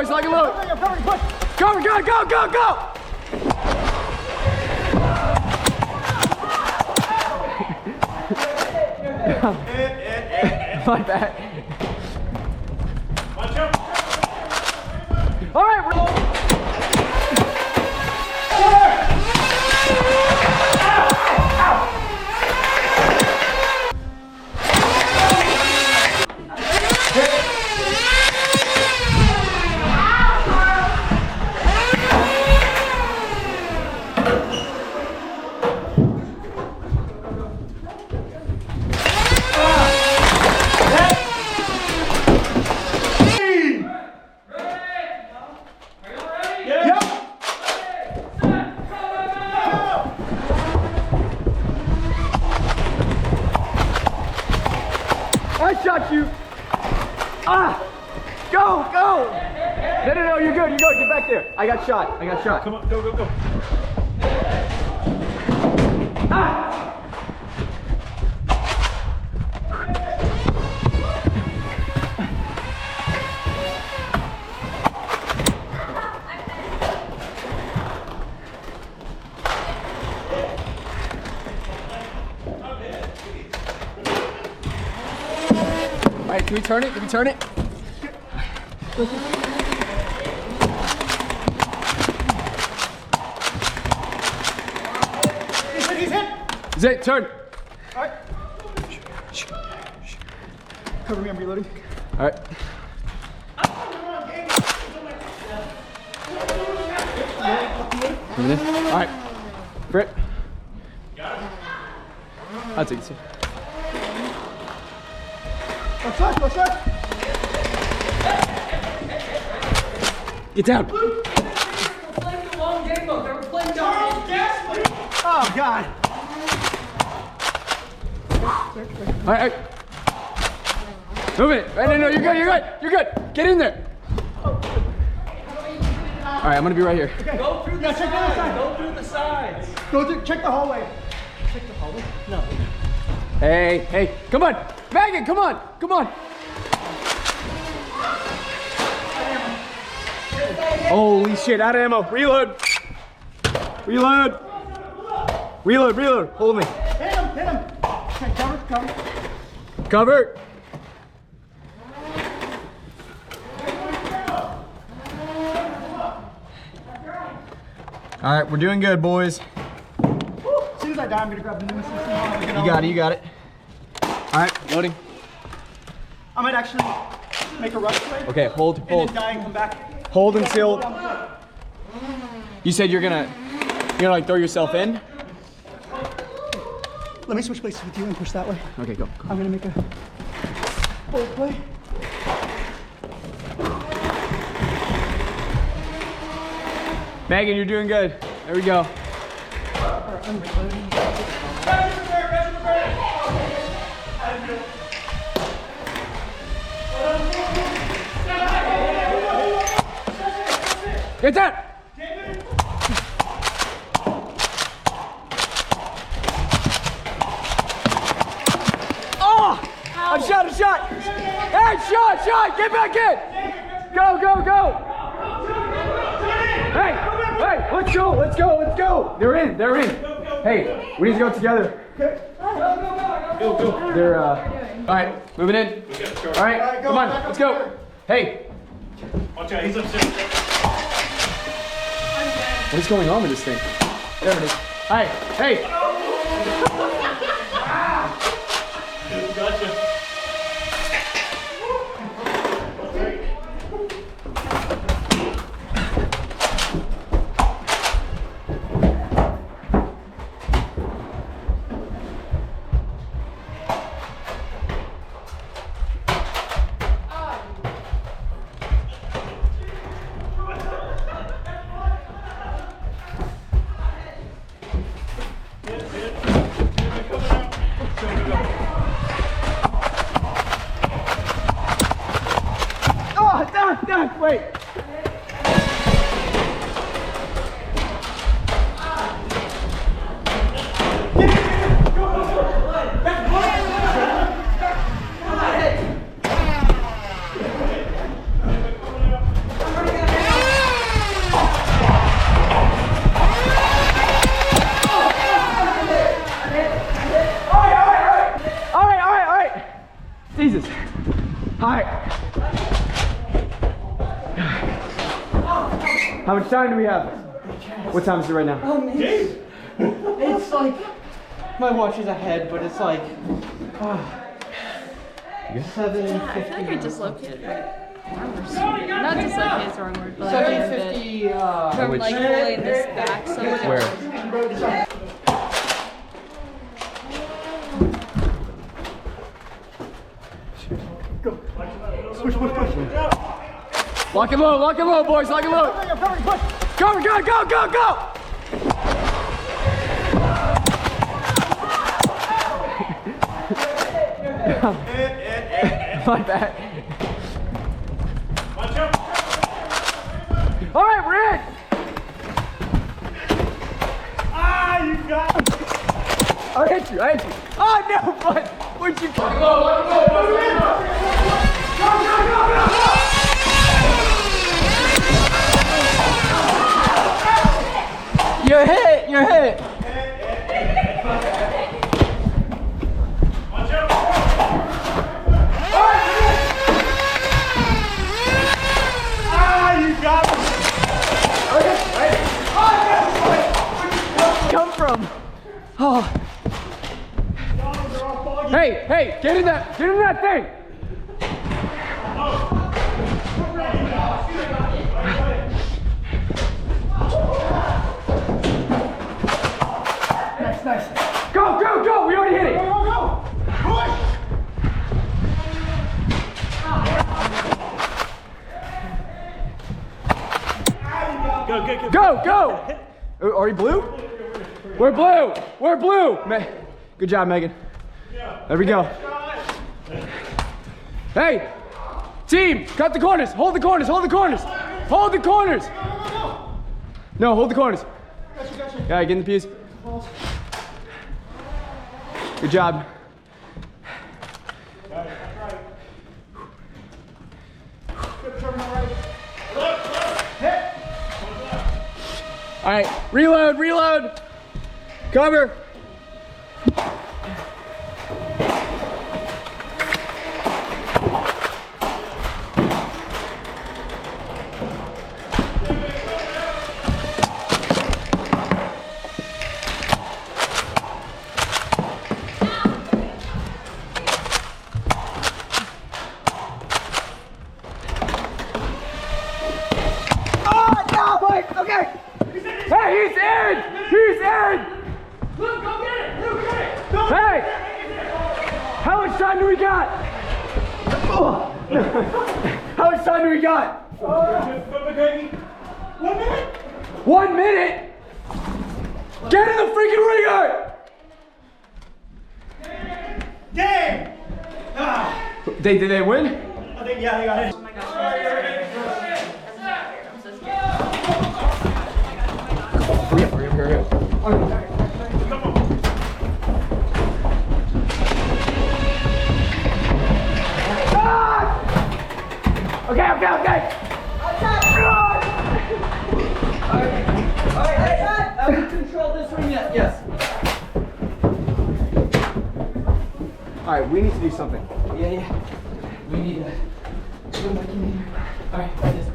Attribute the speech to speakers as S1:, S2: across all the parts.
S1: boys, lock and load. Go, go, go, go, go. My bad.
S2: Watch out.
S1: All right, we're I shot you. Ah! Go, go! No, no, no, you're good, you're good. Get back there. I got shot. I got shot.
S2: Come on, go, go, go.
S1: Ah! All right, can we turn it? Can we turn it?
S2: He's hit.
S1: Is it? Turn.
S2: All right. Cover me, I'm reloading.
S1: All right. Coming in. All right. Britt. I'll take it.
S2: Go side, go side.
S1: Get down.
S3: They were playing the long game mode. They were playing down.
S2: Oh, God.
S1: All right. Move it. No, no, you're good, you're good. You're good. Get in there. All right, I'm going to be right here.
S2: Okay.
S3: Go through the
S2: Yeah, check the other
S3: sides.
S2: side.
S3: Go through the sides.
S2: Go through, check the hallway. Check the hallway? No.
S1: Hey, hey, come on. Megan, come on. Come on. Holy shit, out of ammo. Reload. Reload. Reload, reload. Hold me.
S2: Hit him, hit him. Okay, cover, cover.
S1: Cover. All right, we're doing good, boys.
S2: As soon as I die, I'm gonna grab the nemesis.
S1: You got it, you got it. All right, loading.
S2: I might actually make a rush play.
S1: Okay, hold,
S2: And
S1: hold.
S2: then die and come back.
S1: Hold until. You said you're gonna like throw yourself in?
S2: Let me switch places with you and push that way.
S1: Okay, go.
S2: I'm gonna make a full play.
S1: Megan, you're doing good. There we go. Get that! Oh! I'm shot, I'm shot! Hey, shot, shot! Get back in! Go, go, go! Hey, hey, let's go, let's go, let's go! They're in, they're in. Hey, we need to go together.
S2: Okay.
S1: Go, go. They're, all right, moving in. All right, come on, let's go. Hey.
S2: Watch out, he's upstairs.
S1: What is going on with this thing? There it is. Hi, hey.
S2: Gotcha.
S1: Oh, down, wait. How much time do we have? What time is it right now?
S2: It's like, my watch is ahead, but it's like 7:50.
S4: I feel like I dislocated my arm or something. Not dislocated is the wrong word, but like a bit.
S2: 7:50.
S4: From like pulling this back so much.
S1: Where?
S2: Push.
S1: Lock and load, boys, lock and load. Go. My bad. All right, we're in.
S2: You got it.
S1: I hit you. Oh no, but where'd you go? You're hit.
S2: Watch out. You got it.
S1: Come from? Oh. Hey, get in that thing. Nice. Go. We already hit it.
S2: Go. Push.
S1: Go. Are we blue? We're blue. Good job, Megan. There we go. Hey, team, cut the corners. Hold the corners. No, hold the corners.
S2: Gotcha.
S1: Yeah, get in the pews. Good job. All right, reload. Cover. Okay. Hey, he's in!
S3: Luke, go get it!
S1: Hey! How much time do we got? How much time do we got? 1 minute? Get in the freaking ringer!
S2: Game!
S1: Did they win?
S2: I think, yeah, they got it.
S4: Oh my gosh, I'm so scared.
S1: Hurry up. Okay.
S2: Have we controlled this ring yet? Yes.
S1: All right, we need to do something.
S2: Yeah. We need to come back in here. All right, try this.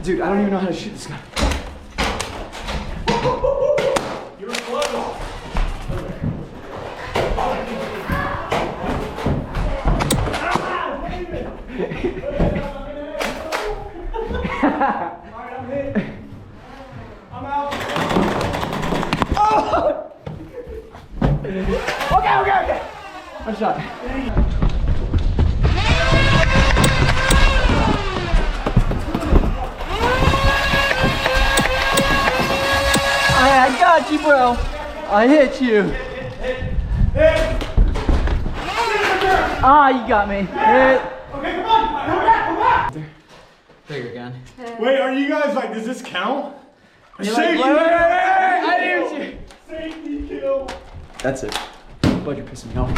S1: Dude, I don't even know how to shoot this gun.
S2: You were close. Alright, I'm hit. I'm out.
S1: Oh! Okay. One shot.
S2: I got you, bro. I hit you. You got me. Hit. Okay, come on. Come back.
S5: There your gun.
S2: Wait, are you guys like, does this count?
S1: Safety! I hit you.
S2: Safety kill.
S1: That's it. Bud, you're pissing me off.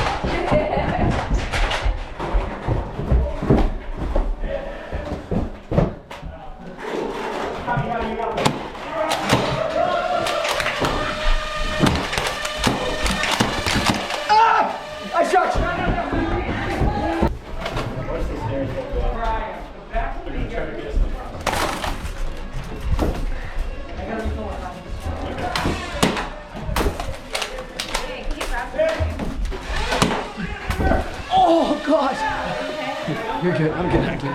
S1: You're good. I'm good. I'm good.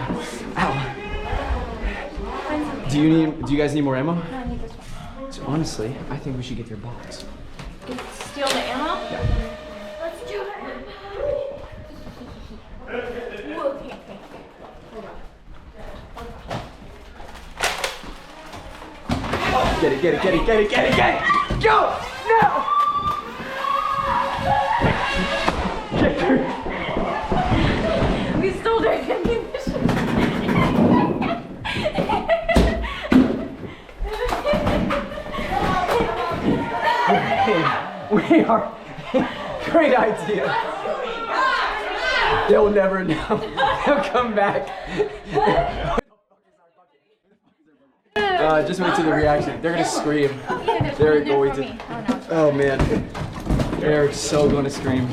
S1: Ow. Do you guys need more ammo?
S4: No, I need this one.
S1: So honestly, I think we should get their box.
S4: Steal the ammo?
S1: Yeah.
S4: Let's do it.
S1: Get it, get it, get it, get it, get it, get it! Go! No! Get through.
S4: We stole their ammunition.
S1: We are. Great idea. They'll never know. They'll come back. Just wait to the reaction. They're gonna scream. They're going to. Oh man. They're so gonna scream.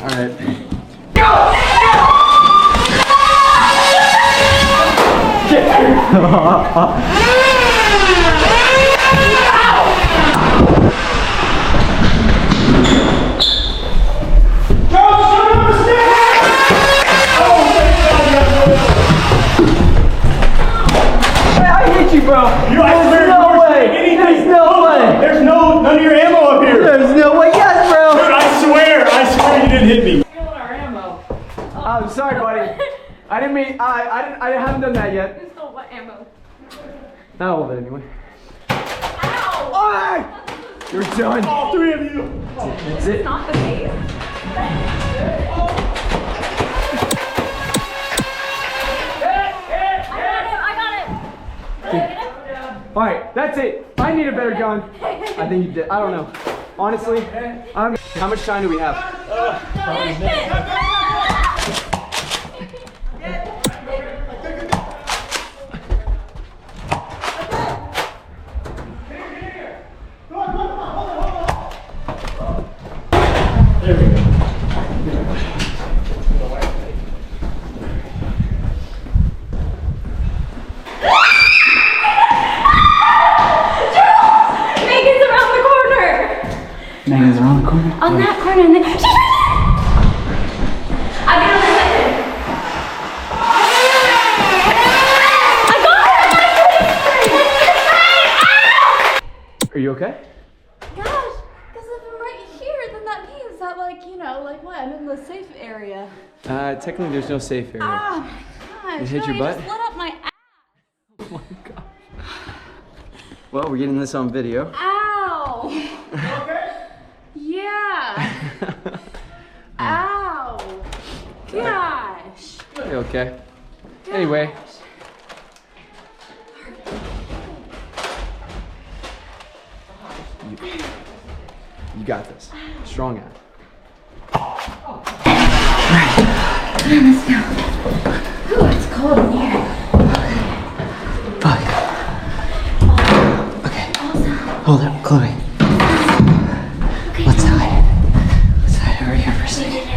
S1: Alright. Go! Bro, there's no way. There's no way.
S6: There's none of your ammo up here.
S1: There's no way. Yes, bro.
S6: Dude, I swear you didn't hit me.
S3: Our ammo.
S1: I'm sorry, buddy. I didn't mean. I haven't done that yet.
S4: You stole what ammo?
S1: Not all of it, anyway.
S4: Ow!
S1: Oh, you're done.
S6: All three of you.
S1: That's it.
S4: Not the base.
S1: All right, that's it. I need a better gun. I think you did. I don't know. Honestly, how much time do we have? Megan's around the corner.
S4: On that corner, and then she's right there. I got her.
S1: Are you okay?
S4: Gosh, because if I'm right here, then that means that, like, you know, like what? I'm in the safe area.
S1: Technically, there's no safe area.
S4: Oh my gosh.
S1: You hit your butt?
S4: Just lit up my ass.
S1: Oh my god. Well, we're getting this on video.
S4: Ow. Yeah. Ow. Gosh.
S1: You okay? Anyway. You got this. Strong out.
S4: Let's go. Ooh, it's cold in here.
S5: Fuck. Okay. Hold up, Chloe. Let's hide. Let's hide over here for a second.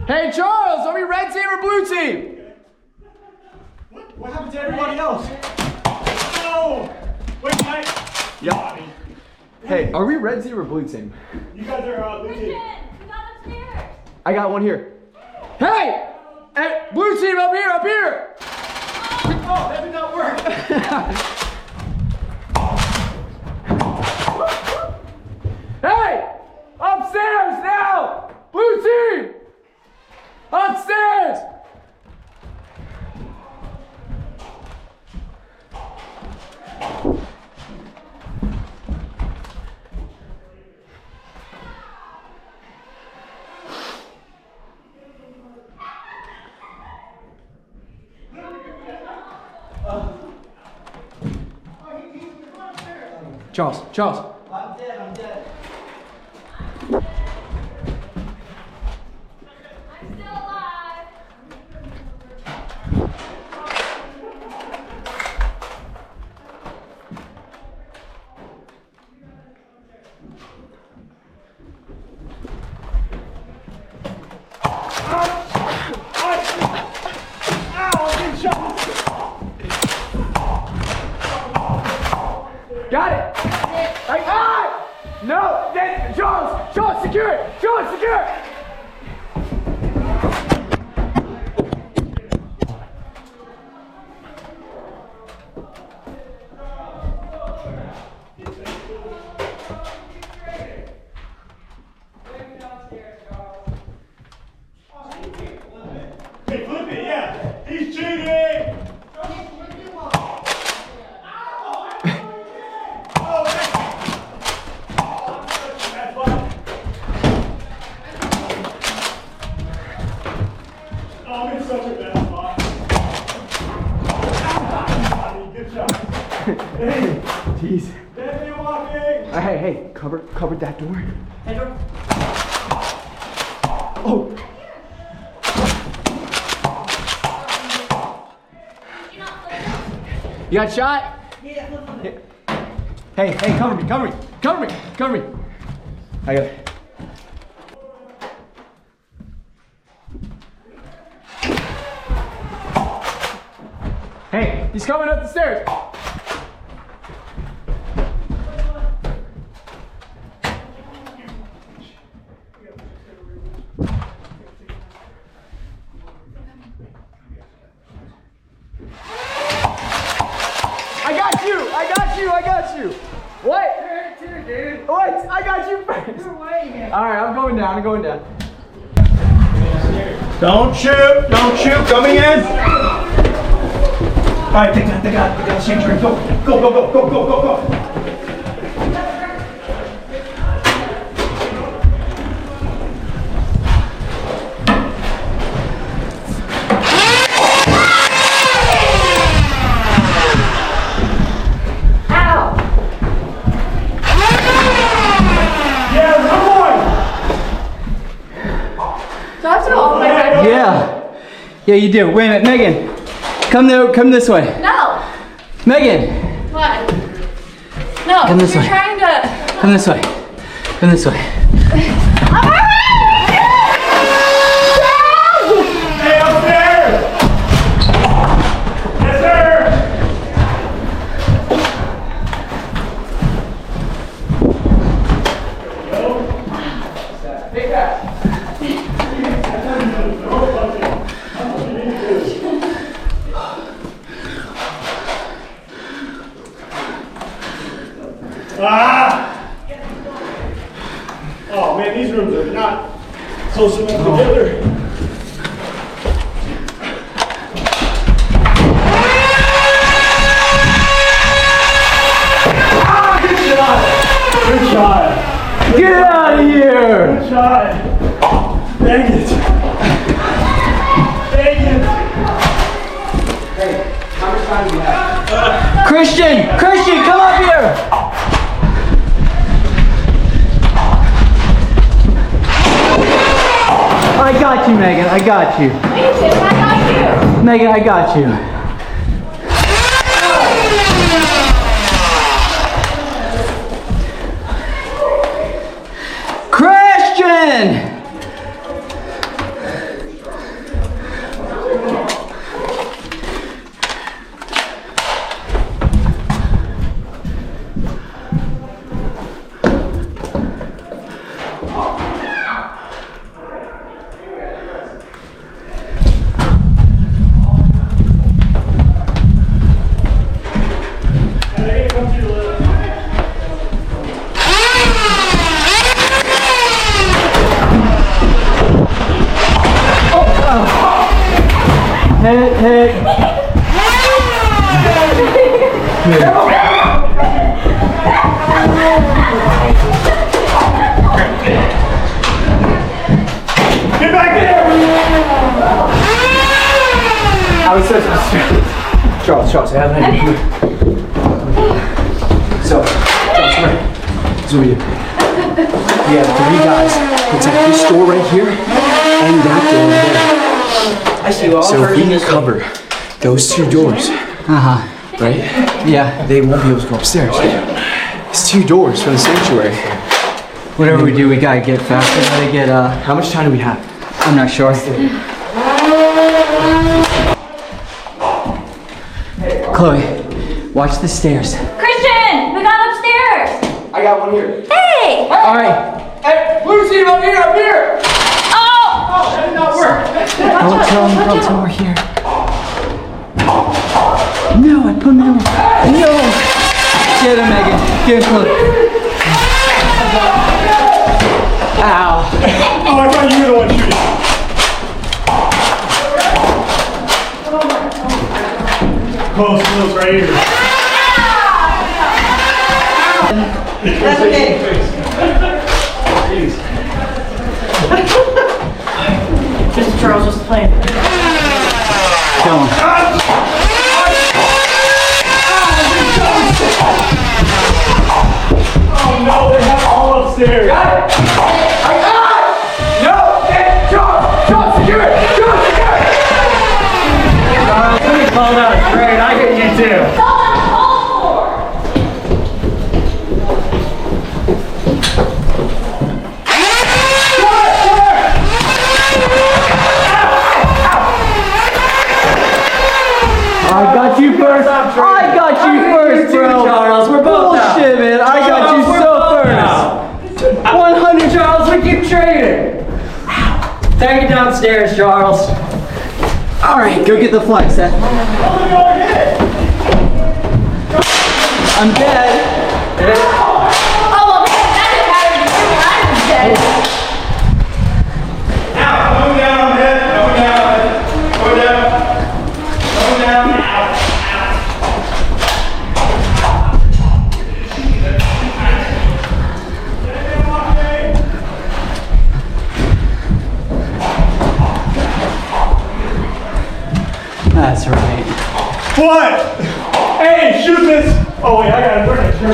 S1: Hey Charles, are we red team or blue team?
S6: What happened to everybody else? No! Wait, Mike.
S1: Yep. Hey, are we red team or blue team?
S6: You guys are blue team.
S4: We got upstairs.
S1: I got one here. Hey! Hey, blue team up here, up here!
S6: Oh, that did not work.
S1: Hey! Upstairs now! Blue team! Upstairs! Charles, Charles.
S5: I'm dead, I'm dead.
S4: I'm still alive.
S1: Got it. Like, ah! No, then, Charles, secure it. Charles, secure it.
S6: Hey, flip it, yeah. He's cheating. I'm in such a bad spot. Good shot. Hey,
S1: Jeez.
S6: Deadly walking.
S1: Hey, cover that door. Oh. You got shot? Yeah. Hey, cover me. I got it. Hey, he's coming up the stairs. I got you. What? What? I got you first. All right, I'm going down.
S6: Don't shoot, coming in. All right, they got the sanctuary. Go.
S5: Yeah, you do. Wait a minute, Megan. Come this way.
S4: No.
S5: Megan.
S4: What? No.
S5: Come this
S4: you're
S5: way.
S4: Trying to.
S5: Come this way.
S6: Hey, upstairs! Yes, sir!
S1: Take that.
S6: Oh man, these rooms are not close enough together. Good shot.
S5: Get out of here!
S6: Good shot. Dang it.
S1: Hey, how much time do you have?
S5: Christian, come up here! I got you, Megan. I got you. Megan, I got you. Christian! Hey.
S6: Get back there!
S1: I was such a distraction. Charles, I haven't had you. So, Charles, come here. This is what we do. We have 3 guys protect this door right here and that door over there.
S5: I see you all.
S1: So if we can cover those 2 doors, right?
S5: Yeah.
S1: They won't be able to go upstairs. It's 2 doors from the sanctuary.
S5: Whatever we do, we gotta get faster. We gotta get,
S1: How much time do we have?
S5: I'm not sure. Chloe, watch the stairs.
S4: Christian, we gotta
S1: I got one here.
S4: Hey!
S1: All right. Hey, blue team, up here, up here.
S4: Oh!
S6: Oh, that did not work.
S5: Don't tell we're here. No, I put him in. No! Get him, Megan. Get him close. Ow.
S6: Oh, I thought you were the one shooting. Close right here.
S3: That's okay. Just Charles just playing.
S5: Kill him.
S6: Oh no, they have all upstairs.
S1: Got it. I got it. No, hey, John, secure it. John, secure it.
S5: Somebody called out a trade. I get you too.
S4: Someone called for!
S5: I got you first. I got you first, bro.
S2: Charles, we're both out.
S5: Bullshit, man. I got you so first. 100, Charles. We keep trading.
S2: Take it downstairs, Charles.
S5: All right, go get the flag set. I'm dead.
S4: Oh, well, that didn't matter to you when I was dead.
S6: Going down on the head. Going down. Going down. Going down.
S5: That's right.
S6: What? Hey, shoot this. Oh wait, I gotta burn it. Sure.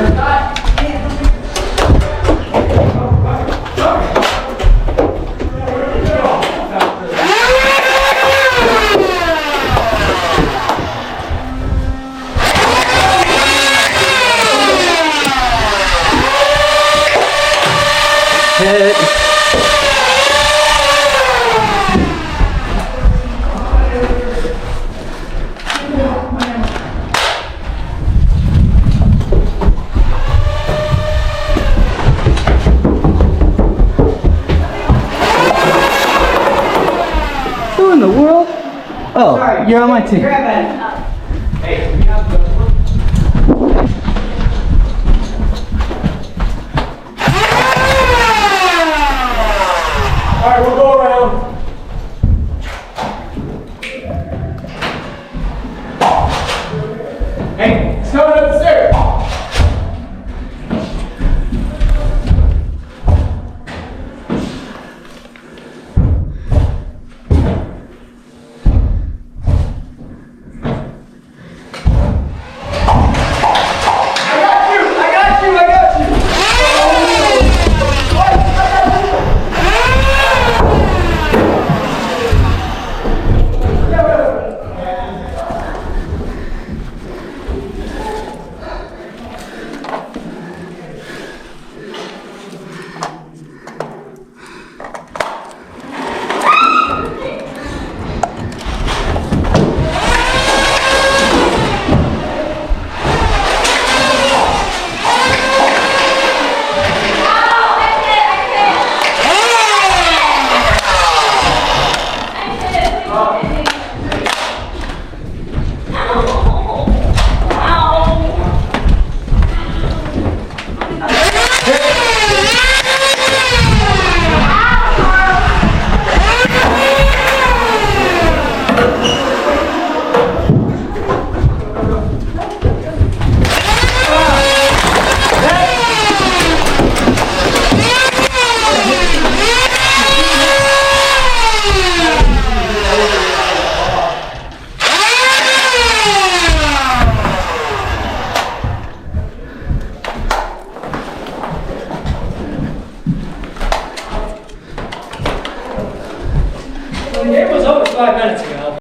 S5: Hit. Who in the world? Oh, you're on my team.
S6: All right, we'll go around.
S1: Hey, it's coming up the stairs.
S4: Ow!